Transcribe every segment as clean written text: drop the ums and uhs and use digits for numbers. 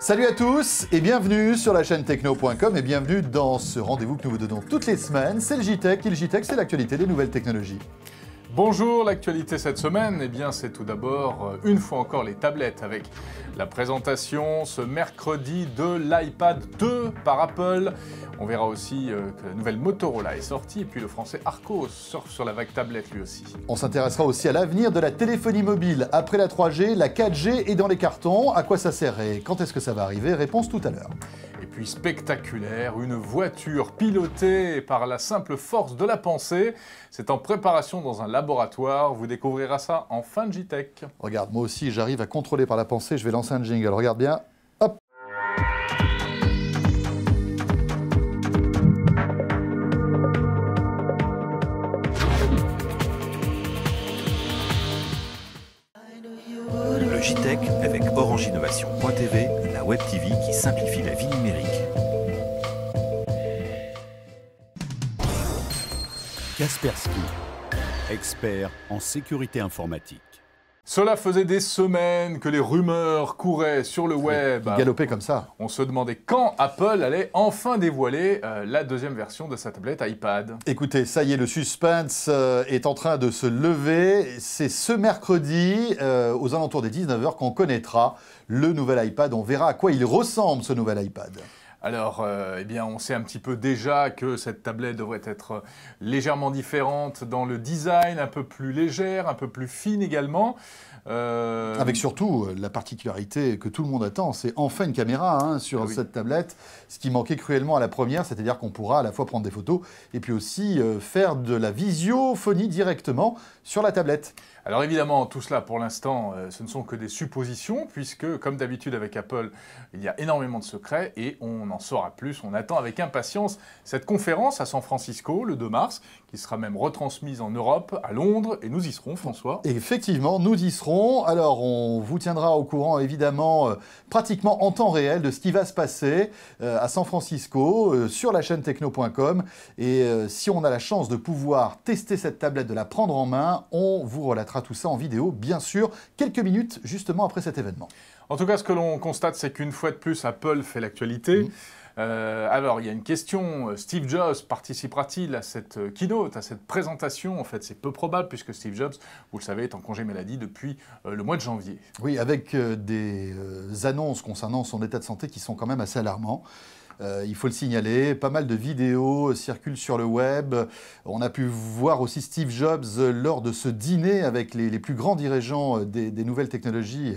Salut à tous et bienvenue sur la chaîne techno.com et bienvenue dans ce rendez-vous que nous vous donnons toutes les semaines. C'est le JTech et le JTech, c'est l'actualité des nouvelles technologies. Bonjour, l'actualité cette semaine, eh bien c'est tout d'abord, une fois encore, les tablettes avec la présentation ce mercredi de l'iPad 2 par Apple. On verra aussi que la nouvelle Motorola est sortie et puis le français Arco surfe sur la vague tablette lui aussi. On s'intéressera aussi à l'avenir de la téléphonie mobile. Après la 3G, la 4G est dans les cartons. À quoi ça sert et quand est-ce que ça va arriver? Réponse tout à l'heure. Et puis spectaculaire, une voiture pilotée par la simple force de la pensée. C'est en préparation dans un laboratoire. Vous découvrirez ça en fin de JTech. Regarde, moi aussi j'arrive à contrôler par la pensée. Je vais lancer un jingle. Regarde bien. Hop. Le JTech avec OrangeInnovation.tv, la web TV qui simplifie la vie numérique. Kaspersky, expert en sécurité informatique. Cela faisait des semaines que les rumeurs couraient sur le web. Galoper comme ça. On se demandait quand Apple allait enfin dévoiler la deuxième version de sa tablette iPad. Écoutez, ça y est, le suspense est en train de se lever. C'est ce mercredi, aux alentours des 19h, qu'on connaîtra le nouvel iPad. On verra à quoi il ressemble, ce nouvel iPad. Alors, eh bien, on sait un petit peu déjà que cette tablette devrait être légèrement différente dans le design, un peu plus légère, un peu plus fine également. Avec surtout la particularité que tout le monde attend, c'est enfin une caméra sur cette tablette, ce qui manquait cruellement à la première, c'est-à-dire qu'on pourra à la fois prendre des photos et puis aussi faire de la visiophonie directement sur la tablette. Alors évidemment, tout cela pour l'instant, ce ne sont que des suppositions, puisque comme d'habitude avec Apple, il y a énormément de secrets et on en saura plus. On attend avec impatience cette conférence à San Francisco le 2 mars, qui sera même retransmise en Europe, à Londres, et nous y serons, François. Et effectivement, nous y serons. Alors on vous tiendra au courant évidemment pratiquement en temps réel de ce qui va se passer à San Francisco sur la chaîne techno.com. Et si on a la chance de pouvoir tester cette tablette, de la prendre en main, on vous relatera tout ça en vidéo, bien sûr, quelques minutes justement après cet événement. En tout cas, ce que l'on constate, c'est qu'une fois de plus, Apple fait l'actualité. Alors, il y a une question, Steve Jobs participera-t-il à cette keynote, à cette présentation? En fait, c'est peu probable puisque Steve Jobs, vous le savez, est en congé maladie depuis le mois de janvier. Oui, avec des annonces concernant son état de santé qui sont quand même assez alarmants. Il faut le signaler, pas mal de vidéos circulent sur le web. On a pu voir aussi Steve Jobs lors de ce dîner avec les plus grands dirigeants des nouvelles technologies,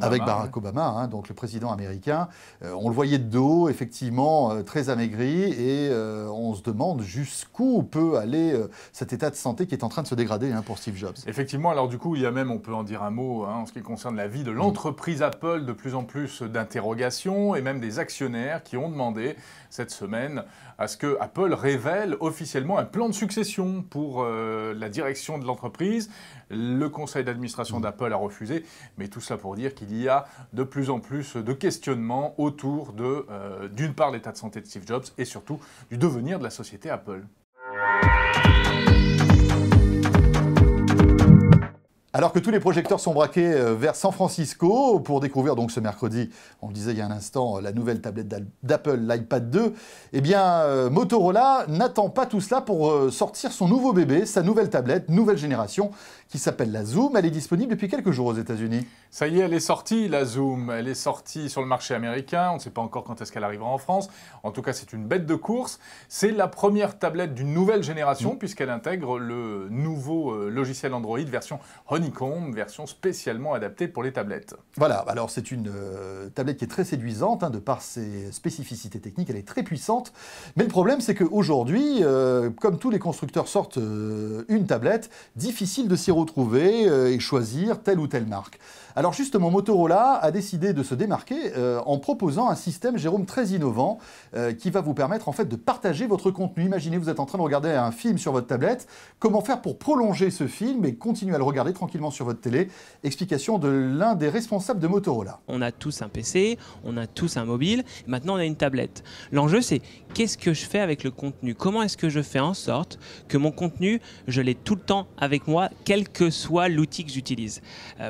avec Barack Obama, donc le président américain. On le voyait de dos, effectivement, très amaigri, et on se demande jusqu'où peut aller cet état de santé qui est en train de se dégrader pour Steve Jobs. Effectivement, alors du coup, il y a même, on peut en dire un mot, en ce qui concerne la vie de l'entreprise Apple, de plus en plus d'interrogations, et même des actionnaires qui ont demandé cette semaine à ce que Apple révèle officiellement un plan de succession pour la direction de l'entreprise. Le conseil d'administration d'Apple a refusé, mais tout cela pour dire qu'il y a de plus en plus de questionnements autour d'une part, l'état de santé de Steve Jobs et surtout du devenir de la société Apple. Alors que tous les projecteurs sont braqués vers San Francisco pour découvrir donc ce mercredi, on le disait il y a un instant, la nouvelle tablette d'Apple, l'iPad 2, eh bien Motorola n'attend pas tout cela pour sortir son nouveau bébé, sa nouvelle tablette, nouvelle génération, qui s'appelle la Zoom. Elle est disponible depuis quelques jours aux États-Unis. Ça y est, elle est sortie, la Zoom. Elle est sortie sur le marché américain. On ne sait pas encore quand est-ce qu'elle arrivera en France. En tout cas, c'est une bête de course. C'est la première tablette d'une nouvelle génération puisqu'elle intègre le nouveau logiciel Android version Honeycomb, version spécialement adaptée pour les tablettes. Voilà, alors c'est une tablette qui est très séduisante de par ses spécificités techniques. Elle est très puissante. Mais le problème, c'est qu'aujourd'hui, comme tous les constructeurs sortent une tablette, difficile de s'y retrouver et choisir telle ou telle marque. Alors justement, Motorola a décidé de se démarquer en proposant un système, Jérôme, très innovant qui va vous permettre en fait de partager votre contenu. Imaginez, vous êtes en train de regarder un film sur votre tablette. Comment faire pour prolonger ce film et continuer à le regarder tranquillement sur votre télé? Explication de l'un des responsables de Motorola. On a tous un PC, on a tous un mobile, maintenant on a une tablette. L'enjeu, c'est qu'est-ce que je fais avec le contenu? Comment est-ce que je fais en sorte que mon contenu, je l'ai tout le temps avec moi, quel que soit l'outil que j'utilise?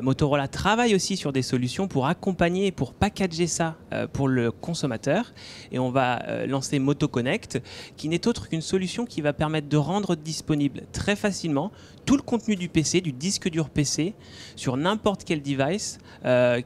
Motorola travaille travaille aussi sur des solutions pour accompagner, pour packager ça pour le consommateur. Et on va lancer MotoConnect, qui n'est autre qu'une solution qui va permettre de rendre disponible très facilement tout le contenu du PC, du disque dur PC, sur n'importe quel device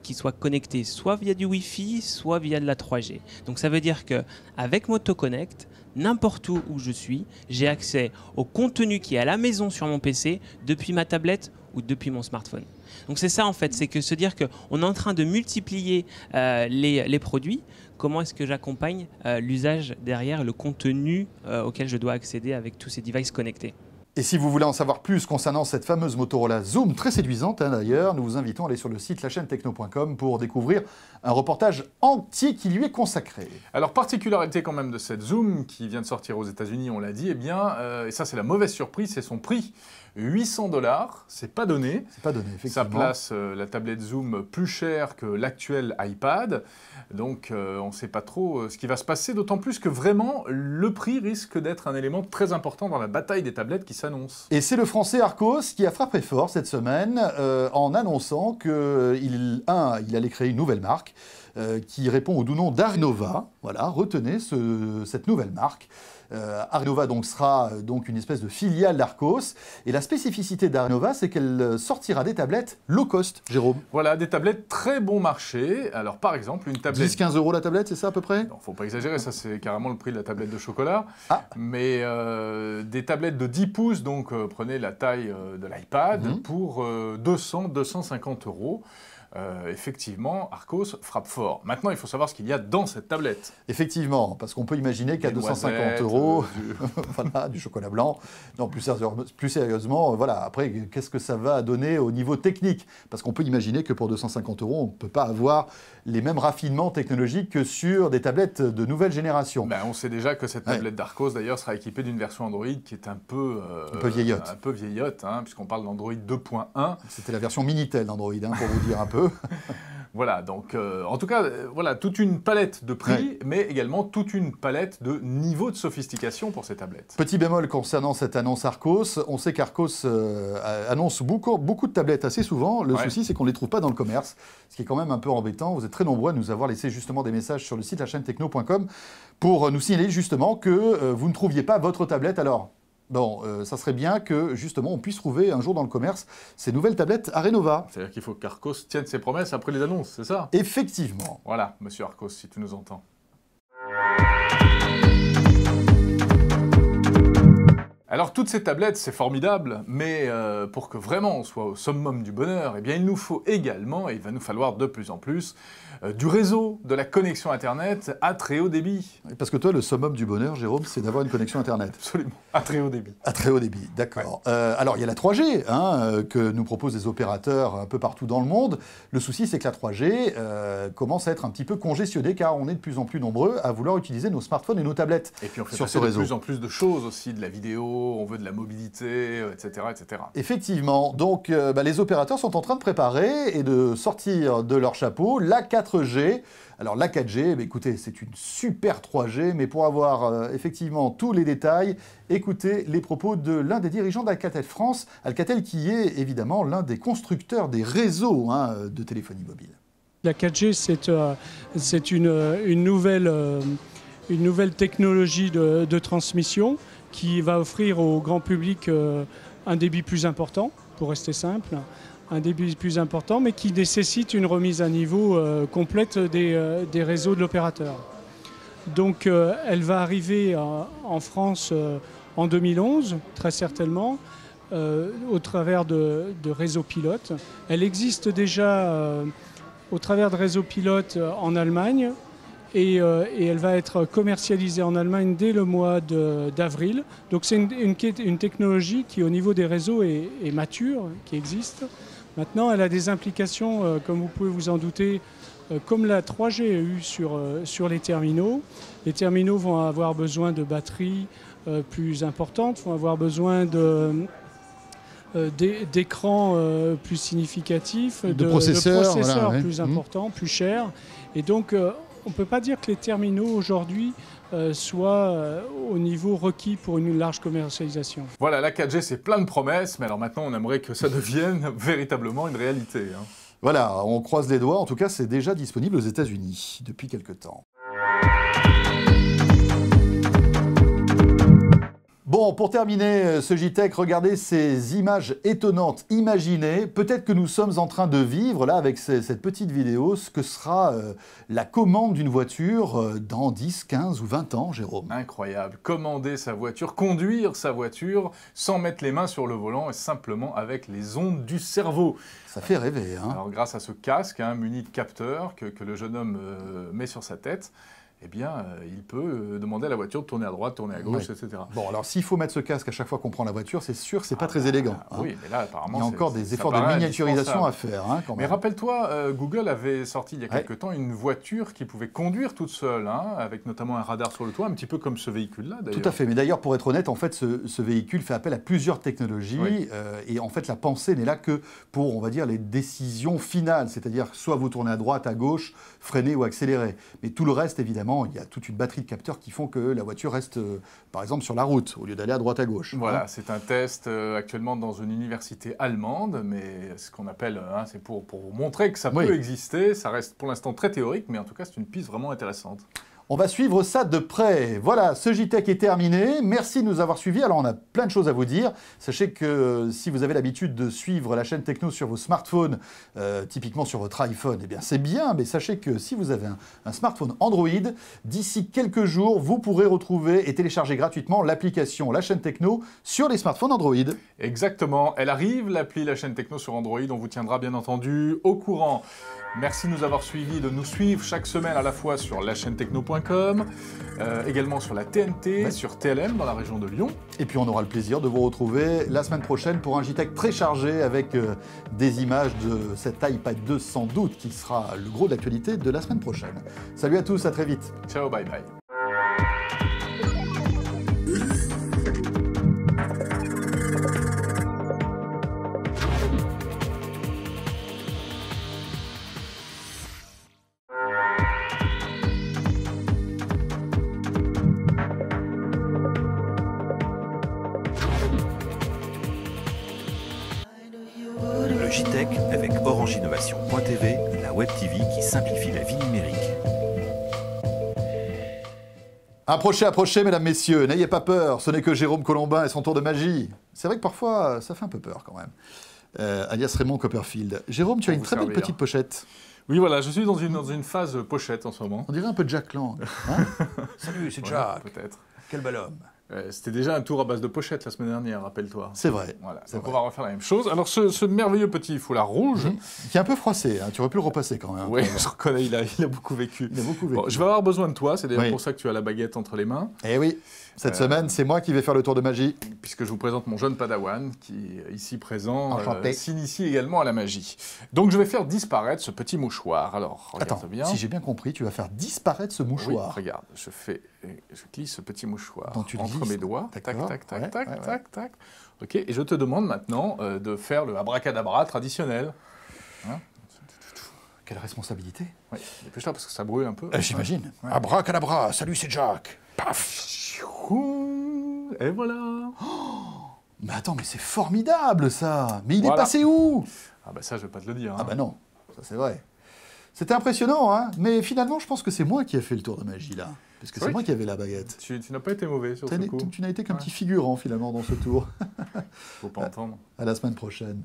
qui soit connecté soit via du Wi-Fi, soit via de la 3G. Donc ça veut dire qu'avec MotoConnect, n'importe où je suis, j'ai accès au contenu qui est à la maison sur mon PC, depuis ma tablette ou depuis mon smartphone. Donc c'est ça en fait, c'est que se dire qu'on est en train de multiplier les produits. Comment est-ce que j'accompagne l'usage derrière, le contenu auquel je dois accéder avec tous ces devices connectés? Et si vous voulez en savoir plus concernant cette fameuse Motorola Zoom, très séduisante d'ailleurs, nous vous invitons à aller sur le site lachaîne-techno.com pour découvrir un reportage entier qui lui est consacré. Alors, particularité quand même de cette Zoom qui vient de sortir aux États-Unis, on l'a dit, eh bien, et ça c'est la mauvaise surprise, c'est son prix. $800, c'est pas donné. C'est pas donné, effectivement. Ça place la tablette Zoom plus chère que l'actuel iPad. Donc, on ne sait pas trop ce qui va se passer, d'autant plus que vraiment, le prix risque d'être un élément très important dans la bataille des tablettes qui s'annonce. Et c'est le français Arcos qui a frappé fort cette semaine en annonçant qu'il allait créer une nouvelle marque qui répond au doux nom d'Arnova. Voilà, retenez cette nouvelle marque. Arnova sera donc une espèce de filiale d'Arcos. Et la spécificité d'Arnova, c'est qu'elle sortira des tablettes low cost, Jérôme. Voilà, des tablettes très bon marché. Alors par exemple, une tablette... 10-15 € la tablette, c'est ça à peu près? Non, faut pas exagérer, ça c'est carrément le prix de la tablette de chocolat. Ah. Mais des tablettes de 10 pouces, donc prenez la taille de l'iPad, pour 200-250 €. Effectivement, Arcos frappe fort. Maintenant, il faut savoir ce qu'il y a dans cette tablette. Effectivement, parce qu'on peut imaginer qu'à 250 €, voilà, du chocolat blanc. Non, plus sérieusement, voilà. Après, qu'est-ce que ça va donner au niveau technique? Parce qu'on peut imaginer que pour 250 €, on ne peut pas avoir les mêmes raffinements technologiques que sur des tablettes de nouvelle génération. Ben, on sait déjà que cette tablette d'Arcos, d'ailleurs, sera équipée d'une version Android qui est un peu vieillotte. Un peu vieillotte, hein, puisqu'on parle d'Android 2.1. C'était la version Minitel d'Android, hein, pour vous dire un peu. Voilà, donc en tout cas, voilà, toute une palette de prix, mais également toute une palette de niveau de sophistication pour ces tablettes. Petit bémol concernant cette annonce Arcos, on sait qu'Arcos annonce beaucoup de tablettes assez souvent. Le souci, c'est qu'on ne les trouve pas dans le commerce, ce qui est quand même un peu embêtant. Vous êtes très nombreux à nous avoir laissé justement des messages sur le site lachaîne-techno.com pour nous signaler justement que vous ne trouviez pas votre tablette. Alors, bon, ça serait bien que, justement, on puisse trouver un jour dans le commerce ces nouvelles tablettes Arnova. C'est-à-dire qu'il faut qu'Arcos tienne ses promesses après les annonces, c'est ça? Effectivement. Voilà, monsieur Arcos, si tu nous entends. Alors, toutes ces tablettes, c'est formidable, mais pour que vraiment on soit au summum du bonheur, eh bien, il nous faut également, et il va nous falloir de plus en plus, du réseau, de la connexion Internet à très haut débit. Parce que toi, le summum du bonheur, Jérôme, c'est d'avoir une connexion Internet. Absolument, à très haut débit. À très haut débit, d'accord. Alors, il y a la 3G que nous proposent des opérateurs un peu partout dans le monde. Le souci, c'est que la 3G commence à être un petit peu congestionnée, car on est de plus en plus nombreux à vouloir utiliser nos smartphones et nos tablettes et puis on fait sur passer ce réseau. De plus en plus de choses aussi, de la vidéo, on veut de la mobilité, etc. etc. Effectivement, donc les opérateurs sont en train de préparer et de sortir de leur chapeau la 4G. Alors la 4G, écoutez, c'est une super 3G, mais pour avoir effectivement tous les détails, écoutez les propos de l'un des dirigeants d'Alcatel France, Alcatel qui est évidemment l'un des constructeurs des réseaux de téléphonie mobile. La 4G, c'est une nouvelle technologie de transmission qui va offrir au grand public un débit plus important, pour rester simple, un débit plus important, mais qui nécessite une remise à niveau complète des réseaux de l'opérateur. Donc elle va arriver en France en 2011, très certainement, au travers de réseaux pilotes. Elle existe déjà au travers de réseaux pilotes en Allemagne, et elle va être commercialisée en Allemagne dès le mois d'avril. Donc c'est une technologie qui, au niveau des réseaux, est mature, qui existe. Maintenant, elle a des implications, comme vous pouvez vous en douter, comme la 3G a eu sur les terminaux. Les terminaux vont avoir besoin de batteries plus importantes, vont avoir besoin d'écrans plus significatifs, de processeurs voilà, plus importants, plus chers. Et donc, on ne peut pas dire que les terminaux aujourd'hui soient au niveau requis pour une large commercialisation. Voilà, la 4G, c'est plein de promesses, mais alors maintenant, on aimerait que ça devienne véritablement une réalité. Voilà, on croise les doigts. En tout cas, c'est déjà disponible aux États-Unis depuis quelque temps. Bon, pour terminer ce JTech, regardez ces images étonnantes. Imaginez, peut-être que nous sommes en train de vivre, là, avec cette petite vidéo, ce que sera la commande d'une voiture dans 10, 15 ou 20 ans, Jérôme. Incroyable. Commander sa voiture, conduire sa voiture, sans mettre les mains sur le volant et simplement avec les ondes du cerveau. Ça fait rêver, hein. Alors, grâce à ce casque, muni de capteurs que le jeune homme met sur sa tête, eh bien, il peut demander à la voiture de tourner à droite, tourner à gauche, Oui. etc. Bon, alors s'il faut mettre ce casque à chaque fois qu'on prend la voiture, c'est sûr que c'est pas très élégant. Hein. Oui, mais là, apparemment, Il y a encore des efforts de miniaturisation à faire, hein, quand Mais même. rappelle-toi, Google avait sorti il y a Ouais. quelque temps une voiture qui pouvait conduire toute seule, avec notamment un radar sur le toit, un petit peu comme ce véhicule-là, d'ailleurs. Tout à fait. Mais d'ailleurs, pour être honnête, en fait, ce véhicule fait appel à plusieurs technologies. Oui. Et en fait, la pensée n'est là que pour, on va dire, les décisions finales. C'est-à-dire, soit vous tournez à droite, à gauche, freiner ou accélérer. Mais tout le reste, évidemment, il y a toute une batterie de capteurs qui font que la voiture reste, par exemple, sur la route, au lieu d'aller à droite, à gauche. Voilà, Hein. c'est un test actuellement dans une université allemande, mais ce qu'on appelle, c'est pour montrer que ça Oui. peut exister. Ça reste pour l'instant très théorique, mais en tout cas, c'est une piste vraiment intéressante. On va suivre ça de près. Voilà, ce JTech est terminé. Merci de nous avoir suivis. Alors, on a plein de choses à vous dire. Sachez que si vous avez l'habitude de suivre la chaîne Techno sur vos smartphones, typiquement sur votre iPhone, eh bien, c'est bien. Mais sachez que si vous avez un smartphone Android, d'ici quelques jours, vous pourrez retrouver et télécharger gratuitement l'application La chaîne Techno sur les smartphones Android. Exactement, elle arrive, l'appli La chaîne Techno sur Android, on vous tiendra bien entendu au courant. Merci de nous avoir suivis, de nous suivre chaque semaine à la fois sur lachaînetechno.com, également sur la TNT, Ouais. sur TLM dans la région de Lyon. Et puis, on aura le plaisir de vous retrouver la semaine prochaine pour un JTech très chargé avec des images de cet iPad 2 sans doute qui sera le gros de l'actualité de la semaine prochaine. Salut à tous, à très vite. Ciao, bye bye. Le JTech avec orangeinnovation.tv, la web TV qui simplifie la vie numérique. Approchez, mesdames, messieurs, n'ayez pas peur, ce n'est que Jérôme Colombin et son tour de magie. C'est vrai que parfois, ça fait un peu peur quand même. Alias Raymond Copperfield. Jérôme, tu as Pour une vous très belle servir. petite pochette. Oui, voilà, je suis dans une phase pochette en ce moment. On dirait un peu Jack Lang. Hein Salut, c'est Voilà, Jack. peut-être. Quel bel homme. C'était déjà un tour à base de pochettes la semaine dernière, rappelle-toi. C'est vrai. Voilà, C'est donc vrai. on va refaire la même chose. Alors ce merveilleux petit foulard rouge, Qui est un peu froissé, hein. Tu aurais pu le repasser quand même. oui, je reconnais, il a beaucoup vécu. Il a beaucoup vécu. Bon, je vais avoir besoin de toi, c'est d'ailleurs Oui. pour ça que tu as la baguette entre les mains, Eh oui, cette semaine, c'est moi qui vais faire le tour de magie. puisque je vous présente mon jeune padawan, qui, ici présent, Enchanté. s'initie également à la magie. Donc je vais faire disparaître ce petit mouchoir. Alors, regarde Attends, bien. si j'ai bien compris, tu vas faire disparaître ce Oui, mouchoir. regarde, je glisse ce petit mouchoir Donc tu le entre glisses. mes doigts. Tac, D'accord. tac, tac, Ouais, tac, ouais, ouais. tac, tac. Ok, et je te demande maintenant de faire le abracadabra traditionnel. Quelle responsabilité. Oui, dépêche-toi parce que ça brûle un peu. J'imagine. Ouais. Abracadabra, salut, c'est Jack. Paf. Et voilà. Mais attends, mais c'est formidable ça. Mais il est Voilà. passé où? Ah bah ça, je vais pas te le dire. Ah bah non, ça c'est vrai. C'était impressionnant, hein. Mais finalement, je pense que c'est moi qui ai fait le tour de magie là. Parce que c'est Oui. moi qui avais la baguette. Tu n'as pas été mauvais sur ce coup. Tu n'as été qu'un Ouais. petit figurant finalement dans ce tour. Faut pas entendre. À la semaine prochaine.